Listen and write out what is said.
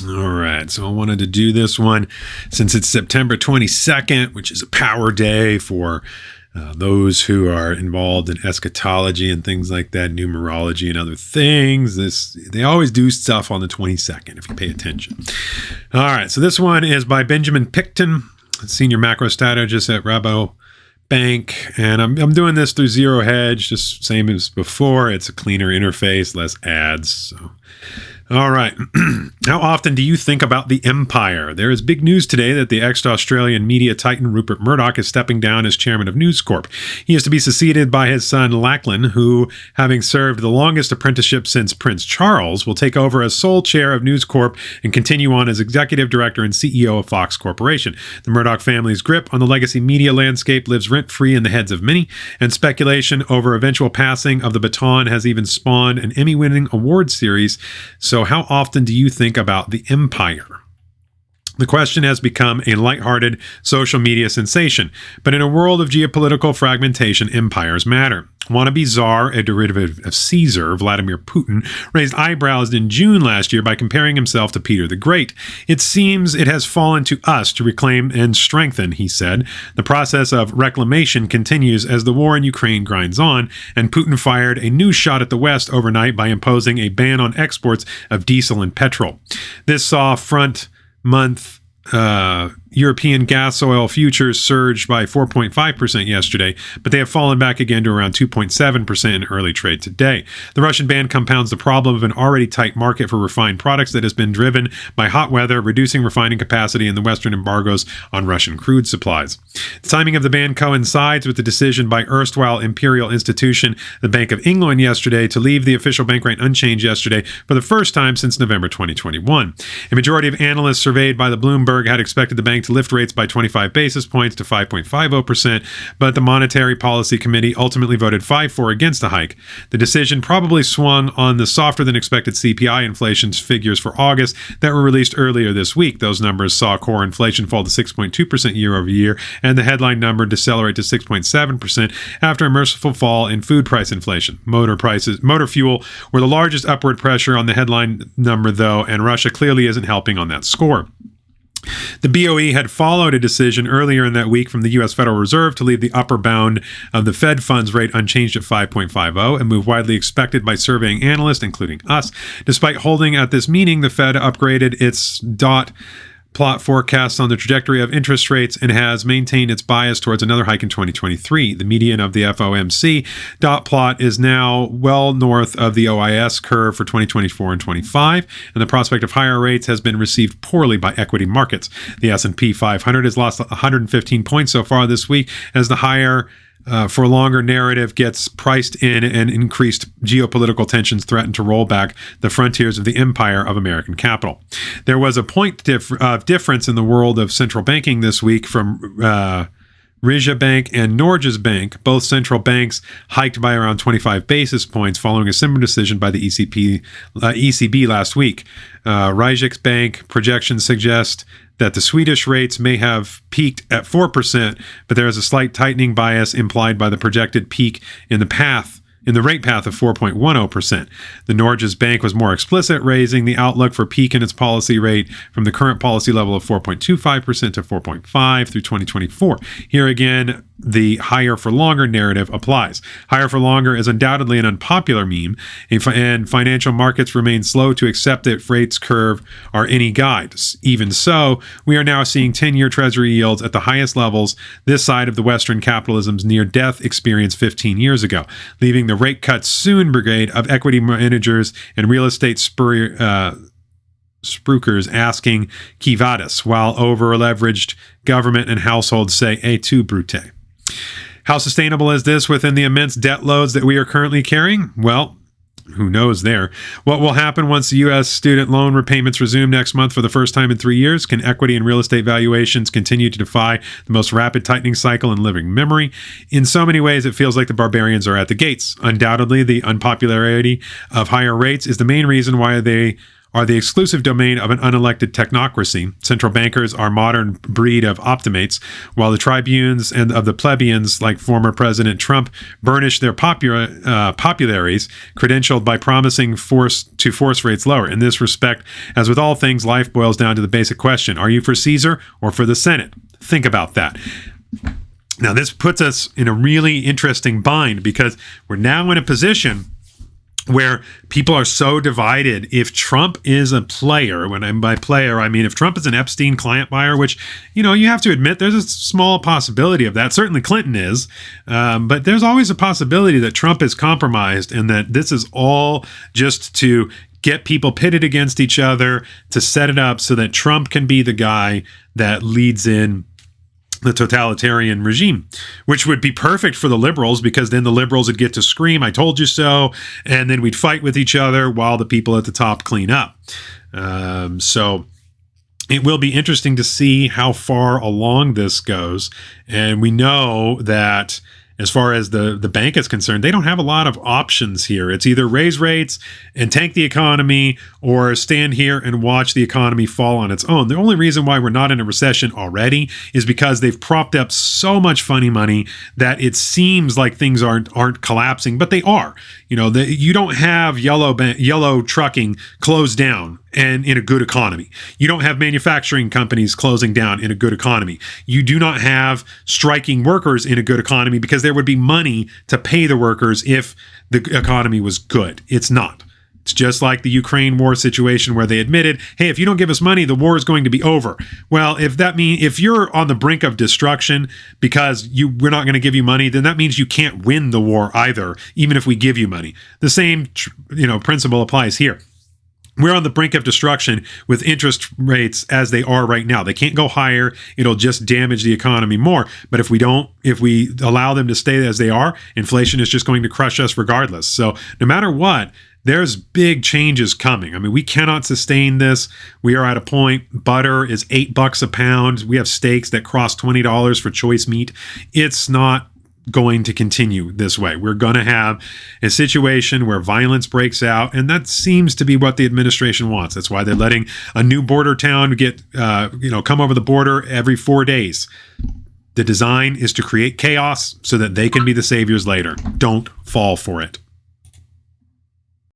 All right, so I wanted to do this one since it's September 22nd, which is a power day for those who are involved in eschatology and things like that, numerology and other things. They always do stuff on the 22nd, if you pay attention. All right, so this one is by Benjamin Pictin, senior macro strategist at Rabobank, and I'm doing this through Zero Hedge, just same as before. It's a cleaner interface, less ads. So, all right. How often do you think about the empire? There is big news today that the ex-Australian media titan Rupert Murdoch is stepping down as chairman of News Corp. He is to be succeeded by his son Lachlan, who, having served the longest apprenticeship since Prince Charles, will take over as sole chair of News Corp and continue on as executive director and CEO of Fox Corporation. The Murdoch family's grip on the legacy media landscape lives rent-free in the heads of many, and speculation over eventual passing of the baton has even spawned an Emmy-winning award series. So how often do you think about the empire? The question has become a lighthearted social media sensation, but in a world of geopolitical fragmentation, empires matter. Wannabe czar, a derivative of Caesar, Vladimir Putin, raised eyebrows in June last year by comparing himself to Peter the Great. It seems it has fallen to us to reclaim and strengthen, he said. The process of reclamation continues as the war in Ukraine grinds on, and Putin fired a new shot at the West overnight by imposing a ban on exports of diesel and petrol. This saw front-month European gas oil futures surged by 4.5% yesterday, but they have fallen back again to around 2.7% in early trade today. The Russian ban compounds the problem of an already tight market for refined products that has been driven by hot weather, reducing refining capacity and the Western embargoes on Russian crude supplies. The timing of the ban coincides with the decision by erstwhile imperial institution, the Bank of England, yesterday to leave the official bank rate unchanged yesterday for the first time since November 2021. A majority of analysts surveyed by the Bloomberg had expected the bank to lift rates by 25 basis points to 5.50%, but the Monetary Policy Committee ultimately voted 5-4 against the hike. The decision probably swung on the softer than expected CPI inflation figures for August that were released earlier this week. Those numbers saw core inflation fall to 6.2% year over year, and the headline number decelerate to 6.7% after a merciful fall in food price inflation. Motor fuel were the largest upward pressure on the headline number, though, and Russia clearly isn't helping on that score. The BOE had followed a decision earlier in that week from the U.S. Federal Reserve to leave the upper bound of the Fed funds rate unchanged at 5.50, a move widely expected by surveying analysts, including us. Despite holding at this meeting, the Fed upgraded its dot plot forecasts on the trajectory of interest rates and has maintained its bias towards another hike in 2023. The median of the FOMC dot plot is now well north of the OIS curve for 2024 and 25, and the prospect of higher rates has been received poorly by equity markets. The S&P 500 has lost 115 points so far this week as the higher for longer narrative gets priced in, and increased geopolitical tensions threaten to roll back the frontiers of the empire of American capital. There was a point of difference in the world of central banking this week from Rizha Bank and Norges Bank. Both central banks hiked by around 25 basis points following a similar decision by the ECB last week. Rizha Bank projections suggest that the Swedish rates may have peaked at 4%, but there is a slight tightening bias implied by the projected peak in the rate path of 4.10%. The Norges Bank was more explicit, raising the outlook for peak in its policy rate from the current policy level of 4.25% to 4.5% through 2024. Here again, the higher for longer narrative applies. Higher for longer is undoubtedly an unpopular meme, and financial markets remain slow to accept that rates curve are any guide. Even so, we are now seeing 10-year Treasury yields at the highest levels this side of the Western capitalism's near-death experience 15 years ago, leaving the rate cut soon brigade of equity managers and real estate spruikers asking qui vadis, while over-leveraged government and households say et tu, Brute. How sustainable is this within the immense debt loads that we are currently carrying? Well, who knows there. What will happen once the U.S. student loan repayments resume next month for the first time in 3 years? Can equity and real estate valuations continue to defy the most rapid tightening cycle in living memory? In so many ways, it feels like the barbarians are at the gates. Undoubtedly, the unpopularity of higher rates is the main reason why they are the exclusive domain of an unelected technocracy. Central bankers are modern breed of optimates, while the tribunes and of the plebeians, like former President Trump, burnish their popularies, credentialed by promising force rates lower. In this respect, as with all things, life boils down to the basic question: are you for Caesar or for the Senate? Think about that. Now, this puts us in a really interesting bind, because we're now in a position where people are so divided. If Trump is a player, by player, I mean if Trump is an Epstein client buyer, which, you have to admit there's a small possibility of that. Certainly Clinton is, but there's always a possibility that Trump is compromised and that this is all just to get people pitted against each other, to set it up so that Trump can be the guy that leads in the totalitarian regime, which would be perfect for the liberals, because then the liberals would get to scream, "I told you so," and then we'd fight with each other while the people at the top clean up. So it will be interesting to see how far along this goes. And we know that as far as the bank is concerned, they don't have a lot of options here. It's either raise rates and tank the economy, or stand here and watch the economy fall on its own. The only reason why we're not in a recession already is because they've propped up so much funny money that it seems like things aren't collapsing, but they are. You don't have yellow trucking closed down and in a good economy. You don't have manufacturing companies closing down in a good economy. You do not have striking workers in a good economy, because there would be money to pay the workers if the economy was good. It's not. It's just like the Ukraine war situation, where they admitted, hey, if you don't give us money, the war is going to be over. Well, if you're on the brink of destruction because we're not going to give you money, then that means you can't win the war either, even if we give you money. The same, principle applies here. We're on the brink of destruction with interest rates as they are right now. They can't go higher. It'll just damage the economy more. But if we allow them to stay as they are, inflation is just going to crush us regardless. So no matter what, there's big changes coming. I mean, we cannot sustain this. We are at a point. Butter is $8 a pound. We have steaks that cross $20 for choice meat. It's not going to continue this way. We're going to have a situation where violence breaks out, and that seems to be what the administration wants. That's why they're letting a new border town come over the border every 4 days. The design is to create chaos so that they can be the saviors later. Don't fall for it.